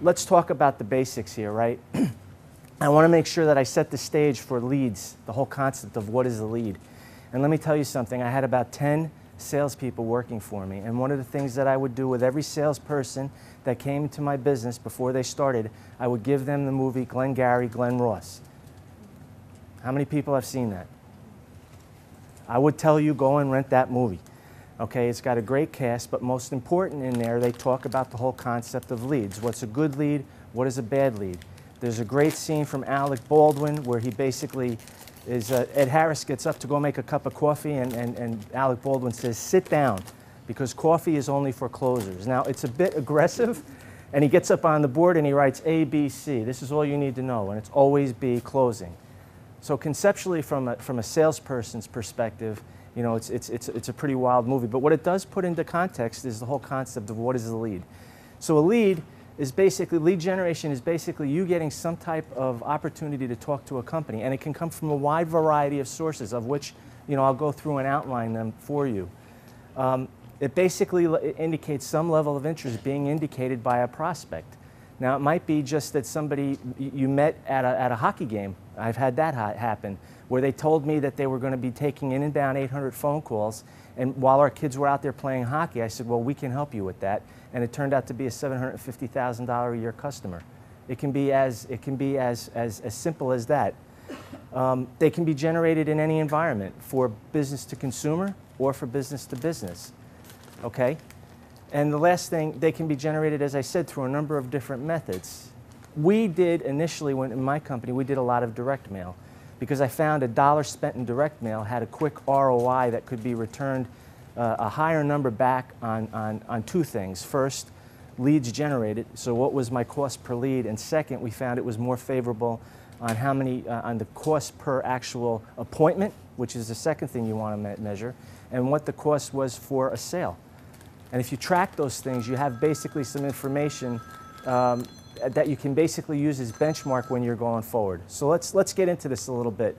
let's talk about the basics here, right? I want to make sure that I set the stage for leads, the whole concept of what is a lead. And let me tell you something, I had about 10 salespeople working for me, and one of the things that I would do with every salesperson that came to my business before they started, I would give them the movie Glengarry Glen Ross. How many people have seen that? I would tell you, go and rent that movie. Okay, it's got a great cast, but most important in there, they talk about the whole concept of leads. What's a good lead? What is a bad lead? There's a great scene from Alec Baldwin where he basically is, Ed Harris gets up to go make a cup of coffee, and Alec Baldwin says, sit down, because coffee is only for closers. Now, it's a bit aggressive, and he gets up on the board and he writes A, B, C. This is all you need to know, and it's always B, closing. So conceptually, from a salesperson's perspective, you know, it's a pretty wild movie. But what it does put into context is the whole concept of what is a lead. So a lead is basically, lead generation is basically you getting some type of opportunity to talk to a company. And it can come from a wide variety of sources, of which, you know, I'll go through and outline them for you. It basically indicates some level of interest being indicated by a prospect. Now, it might be just that somebody you met at a hockey game. I've had that happen, where they told me that they were going to be taking in and down 800 phone calls, and while our kids were out there playing hockey, I said, well, we can help you with that, and it turned out to be a $750,000 a year customer. It can be as simple as that. They can be generated in any environment, for business to consumer or for business to business, okay? And the last thing, they can be generated, as I said, through a number of different methods. We did initially, when in my company, we did a lot of direct mail, because I found $1 spent in direct mail had a quick ROI that could be returned a higher number back on two things. First, leads generated, so what was my cost per lead? And second, we found it was more favorable on how many, on the cost per actual appointment, which is the second thing you want to measure, and what the cost was for a sale. And if you track those things, you have basically some information that you can basically use as benchmark when you're going forward. So let's get into this a little bit.